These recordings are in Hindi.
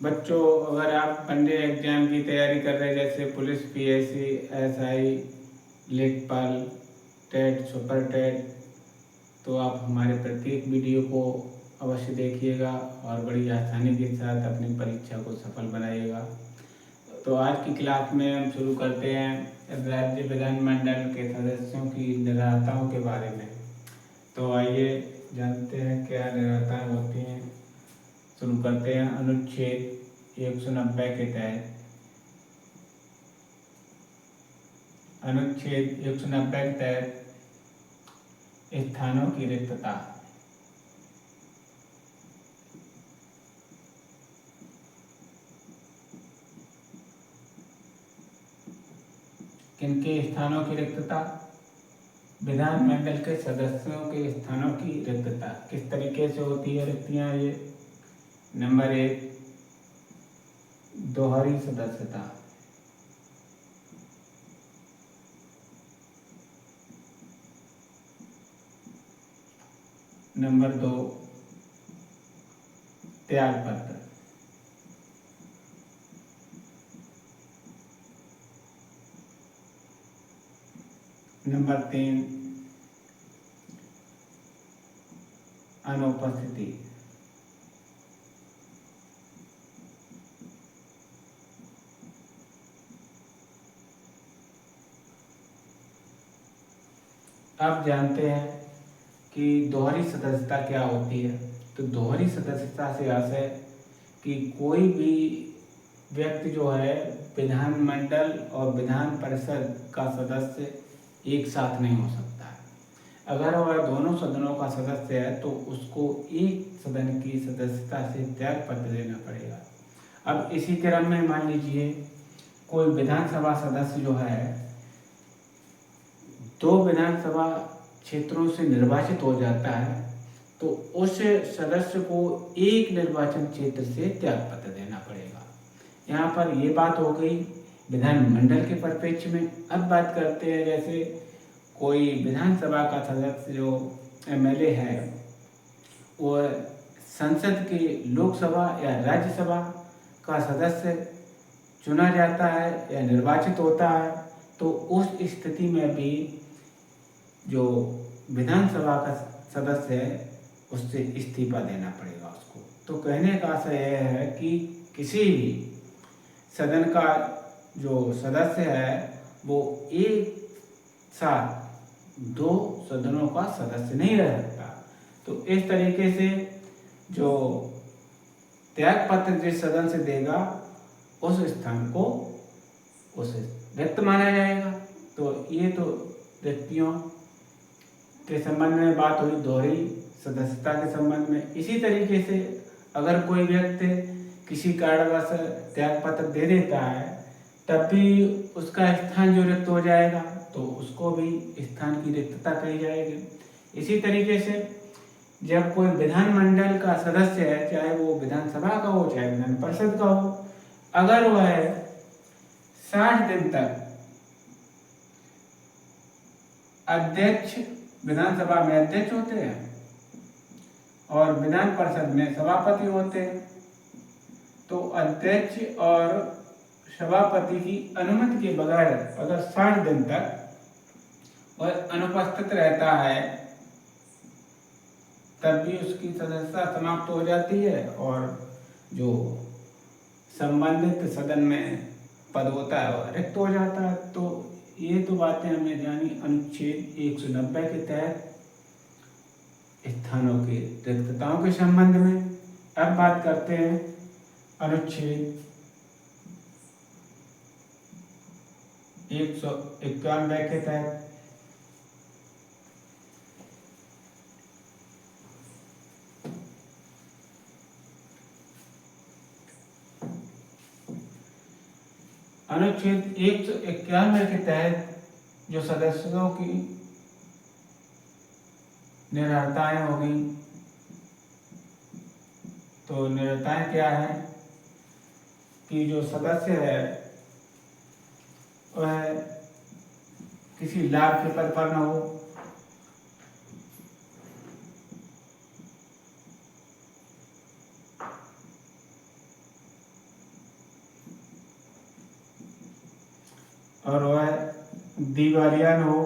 बच्चों, अगर आप वनडे एग्जाम की तैयारी कर रहे हैं जैसे पुलिस, पीएससी, एसआई, लेखपाल, टेट, सुपर टेट, तो आप हमारे प्रत्येक वीडियो को अवश्य देखिएगा और बड़ी आसानी के साथ अपनी परीक्षा को सफल बनाइएगा। तो आज की क्लास में हम शुरू करते हैं राज्य विधानमंडल के सदस्यों की निरर्हताओं के बारे में। तो आइए जानते हैं क्या निरर्हताएँ होती हैं। शुरू करते हैं अनुच्छेद 190 के तहत। अनुच्छेद 190 के तहत स्थानों की रिक्तता। किनके स्थानों की रिक्तता? विधानमंडल के सदस्यों के स्थानों की रिक्तता। किस तरीके से होती है रिक्तियां ये? नंबर 1, दोहरी सदस्यता। नंबर 2, त्यागपत्र। नंबर 3, अनुपस्थिति। अब जानते हैं कि दोहरी सदस्यता क्या होती है। तो दोहरी सदस्यता से आशय कि कोई भी व्यक्ति जो है विधानमंडल और विधान परिषद का सदस्य एक साथ नहीं हो सकता है। अगर वह दोनों सदनों का सदस्य है तो उसको एक सदन की सदस्यता से त्याग पत्र देना पड़ेगा। अब इसी क्रम में मान लीजिए कोई विधानसभा सदस्य जो है 2 विधानसभा क्षेत्रों से निर्वाचित हो जाता है तो उस सदस्य को एक निर्वाचन क्षेत्र से त्याग पत्र देना पड़ेगा। यहाँ पर ये बात हो गई विधानमंडल के परिप्रेक्ष्य में। अब बात करते हैं जैसे कोई विधानसभा का सदस्य जो एमएलए है वो संसद के लोकसभा या राज्यसभा का सदस्य चुना जाता है या निर्वाचित होता है तो उस स्थिति में भी जो विधानसभा का सदस्य है उससे इस्तीफा देना पड़ेगा उसको। तो कहने का आशय यह है कि किसी भी सदन का जो सदस्य है वो एक साथ 2 सदनों का सदस्य नहीं रह सकता। तो इस तरीके से जो त्याग पत्र जिस सदन से देगा उस स्थान को उसे रिक्त माना जाएगा। तो ये तो व्यक्तियों के संबंध में बात हुई दोहरी सदस्यता के संबंध में। इसी तरीके से अगर कोई व्यक्ति किसी कारणवश त्याग पत्र दे देता है तब भी उसका स्थान जो रिक्त हो जाएगा तो उसको भी स्थान की रिक्तता कही जाएगी। इसी तरीके से जब कोई विधानमंडल का सदस्य है चाहे वो विधानसभा का हो चाहे विधान परिषद का हो, अगर वह 60 दिन तक अध्यक्ष विधानसभा में अध्यक्ष होते हैं और विधान परिषद में सभापति होते हैं तो अध्यक्ष और सभापति की अनुमति के बगैर अगर 60 दिन तक वह अनुपस्थित रहता है तब भी उसकी सदस्यता समाप्त हो जाती है और जो संबंधित सदन में पद होता है वह रिक्त हो जाता है। तो ये तो बातें हमने जानी अनुच्छेद 190 के तहत स्थानों की रिक्तताओं के संबंध में। अब बात करते हैं अनुच्छेद 191 के तहत। अनुच्छेद 191 के तहत जो सदस्यों की निरर्हताएं होगी तो निरर्हताएं क्या है कि जो सदस्य है वह किसी लाभ के पद पर न हो, और वह दिवालिया न हो,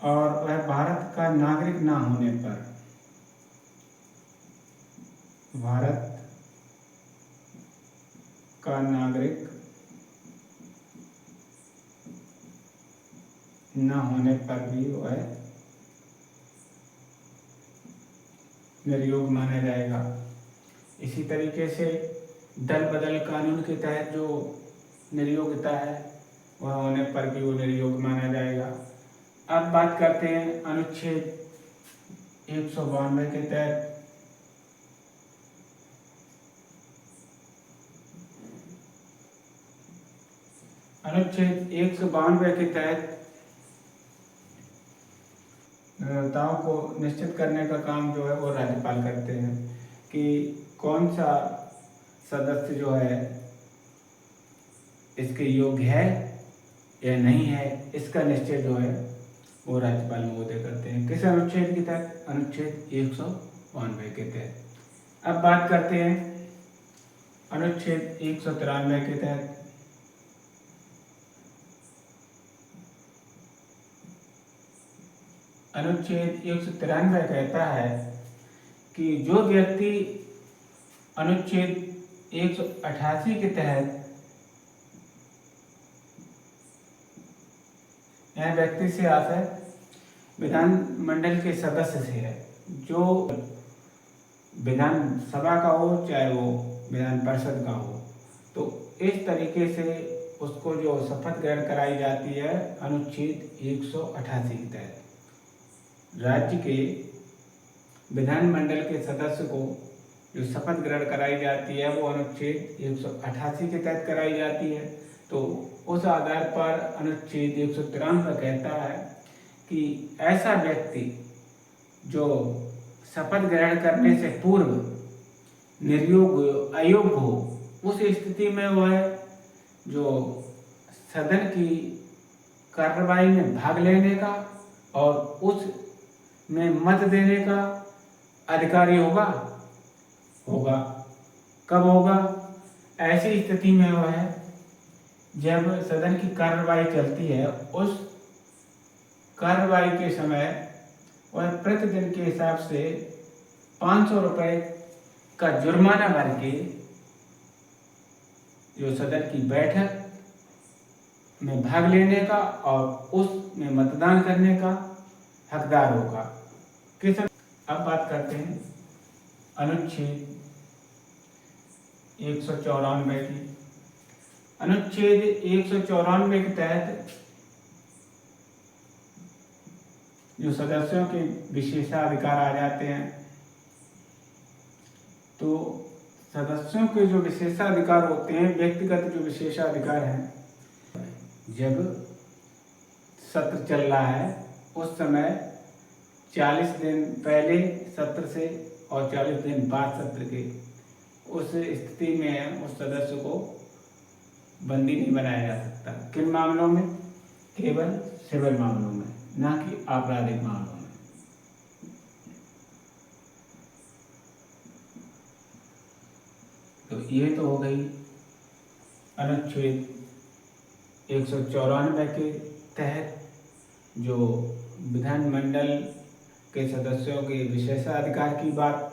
और वह भारत का नागरिक ना होने पर, भारत का नागरिक न होने पर भी वह निर्योग माना जाएगा। इसी तरीके से दल बदल कानून के तहत जो निर्योग्यता है वह होने पर भी वो निर्योग माना जाएगा। अब बात करते हैं अनुच्छेद 192 के तहत। अनुच्छेद 192 के तहत निर्भरताओं को निश्चित करने का काम जो है वो राज्यपाल करते हैं कि कौन सा सदस्य जो है इसके योग्य है या नहीं है, इसका निश्चय जो है वो राज्यपाल महोदय करते हैं। किस अनुच्छेद के तहत? अनुच्छेद 192 के तहत। अब बात करते हैं अनुच्छेद 193 के तहत। अनुच्छेद 193 कहता है कि जो व्यक्ति अनुच्छेद 188 के तहत यह व्यक्ति से आता है विधान मंडल के सदस्य से है, जो विधान सभा का हो चाहे वो विधान परिषद का हो, तो इस तरीके से उसको जो शपथ ग्रहण कराई जाती है अनुच्छेद 188 के तहत। राज्य के विधानमंडल के सदस्य को जो शपथ ग्रहण कराई जाती है वो अनुच्छेद 188 के तहत कराई जाती है। तो उस आधार पर अनुच्छेद 193 कहता है कि ऐसा व्यक्ति जो शपथ ग्रहण करने से पूर्व निर्योग अयोग्य हो, उस स्थिति में वह जो सदन की कार्रवाई में भाग लेने का और उस में मत देने का अधिकारी होगा। कब होगा? ऐसी स्थिति में वह जब सदन की कार्रवाई चलती है, उस कार्रवाई के समय वह प्रतिदिन के हिसाब से 500 रुपये का जुर्माना भर के जो सदन की बैठक में भाग लेने का और उसमें मतदान करने का हकदार होगा। किस? अब बात करते हैं अनुच्छेद 194 की। अनुच्छेद 194 के तहत जो सदस्यों के विशेषाधिकार आ जाते हैं, तो सदस्यों के जो विशेषाधिकार होते हैं, व्यक्तिगत जो विशेषाधिकार हैं, जब सत्र चल रहा है उस समय 40 दिन पहले सत्र से और 40 दिन बाद सत्र के, उस स्थिति में उस सदस्य को बंदी नहीं बनाया जा सकता। किन मामलों में? केवल सिविल मामलों में, ना कि आपराधिक मामलों में। तो ये तो हो गई अनुच्छेद 194 के तहत जो विधानमंडल के सदस्यों के विशेषाधिकार की बात।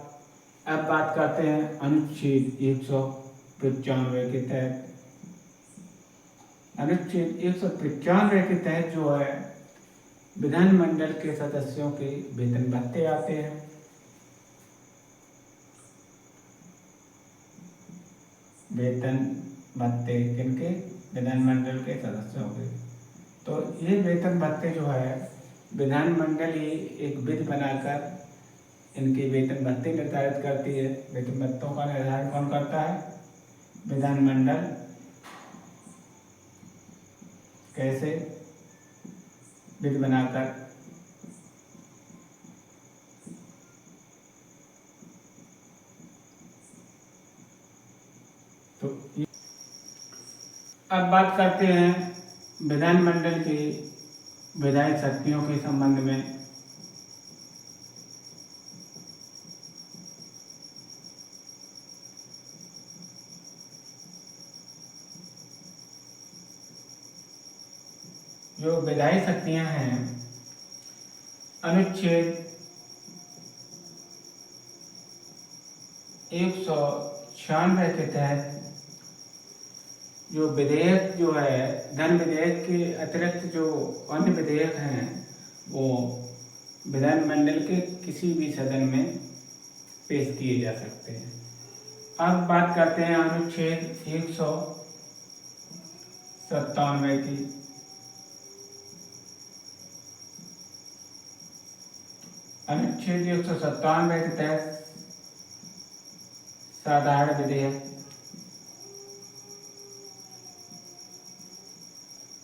अब बात करते हैं अनुच्छेद 195 के तहत। अनुच्छेद 195 के तहत जो है विधानमंडल के सदस्यों के वेतन भत्ते आते हैं। वेतन भत्ते किनके? विधानमंडल के सदस्यों के। तो ये वेतन भत्ते जो है विधानमंडल ही एक विधि बनाकर इनके वेतन भत्ते निर्धारित करती है। वेतन भत्तों का निर्धारण कौन करता है? विधानमंडल। कैसे? विधि बनाकर। तो अब बात करते हैं विधानमंडल के विधायी शक्तियों के संबंध में जो विधायी शक्तियां हैं, अनुच्छेद 196 के तहत जो विधेयक जो है, धन विधेयक के अतिरिक्त जो अन्य विधेयक हैं वो विधानमंडल के किसी भी सदन में पेश किए जा सकते हैं। अब बात करते हैं अनुच्छेद 197 की। अनुच्छेद 197 के तहत साधारण विधेयक।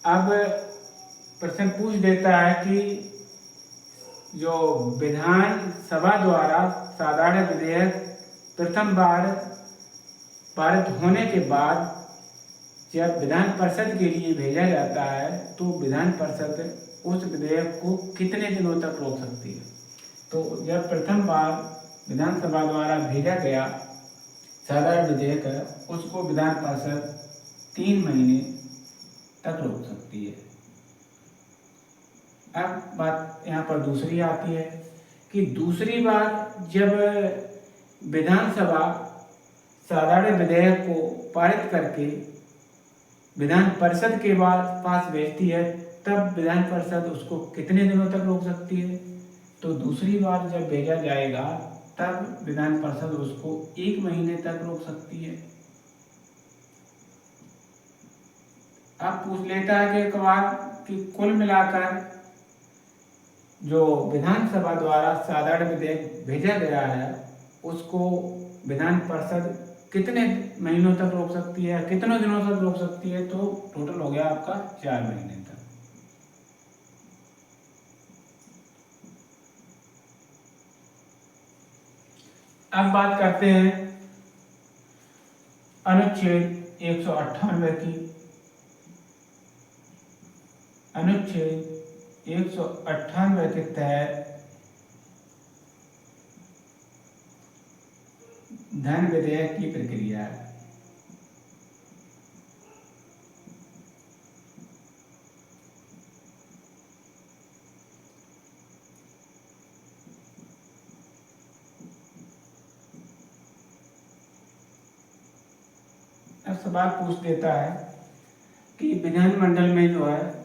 अब प्रश्न पूछ देता है कि जो विधानसभा द्वारा साधारण विधेयक प्रथम बार पारित होने के बाद जब विधान परिषद के लिए भेजा जाता है तो विधान परिषद उस विधेयक को कितने दिनों तक रोक सकती है। तो जब प्रथम बार विधानसभा द्वारा भेजा गया साधारण विधेयक है, उसको विधान परिषद 3 महीने तक रोक सकती है। अब बात यहाँ पर दूसरी आती है कि दूसरी बार जब विधानसभा साधारण विधेयक को पारित करके विधान परिषद के पास भेजती है, तब विधान परिषद उसको कितने दिनों तक रोक सकती है। तो दूसरी बार जब भेजा जाएगा तब विधान परिषद उसको 1 महीने तक रोक सकती है। अब पूछ लेता है कि एक बार कि कुल मिलाकर जो विधानसभा द्वारा साधारण विधेयक भेजा गया है उसको विधान परिषद कितने महीनों तक रोक सकती है, कितने दिनों तक रोक सकती है। तो टोटल हो गया आपका 4 महीने तक। अब बात करते हैं अनुच्छेद 198 की। अनुच्छेद 198 के तहत धन विधेयक की प्रक्रिया है। अब सवाल पूछ देता है कि विधानमंडल में जो है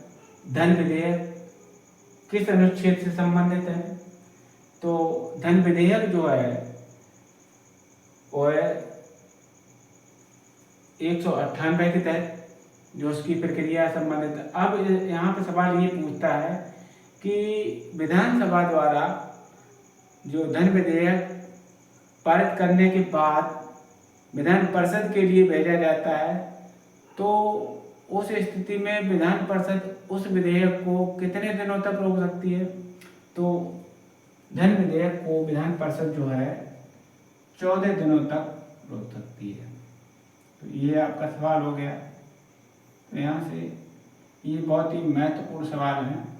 धन विधेयक किस अनुच्छेद से संबंधित है। तो धन विधेयक जो है वो है 198 के तहत जो उसकी प्रक्रिया संबंधित है। अब यहाँ पे सवाल ये पूछता है कि विधानसभा द्वारा जो धन विधेयक पारित करने के बाद विधान परिषद के लिए भेजा जाता है, तो उस स्थिति में विधान परिषद उस विधेयक को कितने दिनों तक रोक सकती है। तो धन विधेयक को विधान परिषद जो है 14 दिनों तक रोक सकती है। तो ये आपका सवाल हो गया। तो यहाँ से ये बहुत ही महत्वपूर्ण सवाल हैं,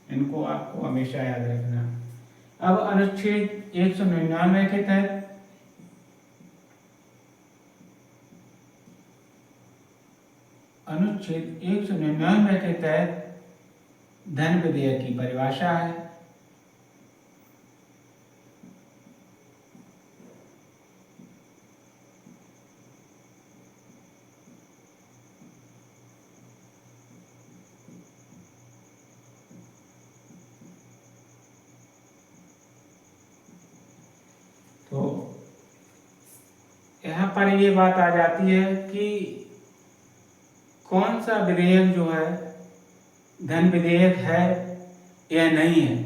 इनको आपको हमेशा याद रखना। अब अनुच्छेद 199 के तहत अनुच्छेद 199 के तहत धन विधेयक की परिभाषा है। तो यहाँ पर ये बात आ जाती है कि कौन सा विधेयक जो है धन विधेयक है या नहीं है,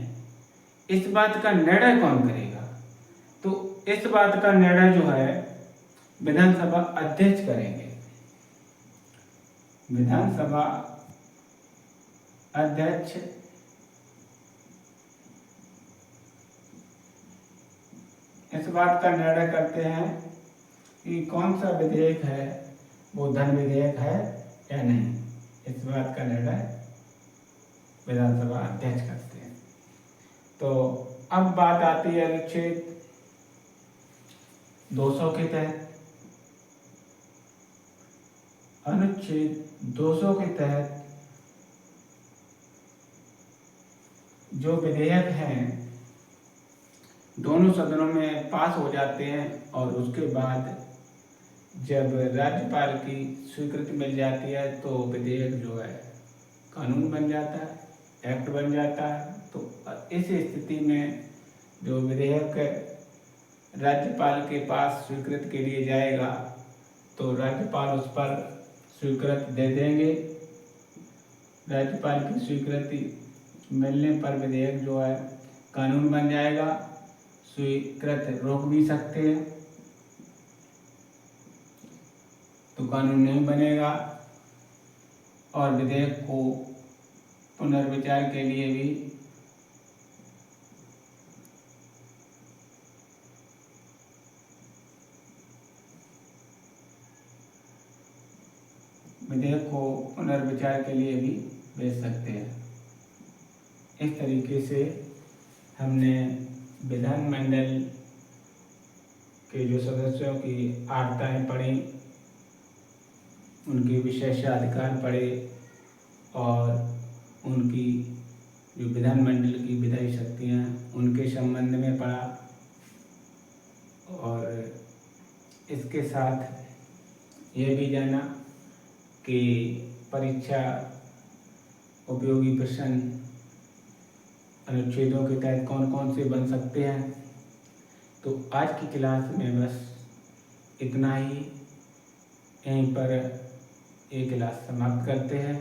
इस बात का निर्णय कौन करेगा। तो इस बात का निर्णय जो है विधानसभा अध्यक्ष करेंगे। विधानसभा अध्यक्ष इस बात का निर्णय करते हैं कि कौन सा विधेयक है वो धन विधेयक है या नहीं। इस बात का निर्णय विधानसभा अध्यक्ष करते हैं। तो अब बात आती है अनुच्छेद 200 के तहत। अनुच्छेद 200 के तहत जो विधेयक हैं दोनों सदनों में पास हो जाते हैं और उसके बाद जब राज्यपाल की स्वीकृति मिल जाती है तो विधेयक जो है कानून बन जाता है, एक्ट बन जाता है। तो इस स्थिति में जो विधेयक राज्यपाल के पास स्वीकृति के लिए जाएगा तो राज्यपाल उस पर स्वीकृति दे देंगे। राज्यपाल की स्वीकृति मिलने पर विधेयक जो है कानून बन जाएगा। स्वीकृति रोक भी सकते हैं तो कानून नहीं बनेगा और विधेयक को पुनर्विचार के लिए भी भेज सकते हैं। इस तरीके से हमने विधानमंडल के जो सदस्यों की आर्ताएं पढ़ी, उनके विशेषाधिकार पढ़े और उनकी जो विधानमंडल की विधायी शक्तियाँ उनके संबंध में पढ़ा। और इसके साथ ये भी जाना कि परीक्षा उपयोगी प्रश्न अनुच्छेदों के तहत कौन कौन से बन सकते हैं। तो आज की क्लास में बस इतना ही, यहीं पर ये क्लास समाप्त करते हैं।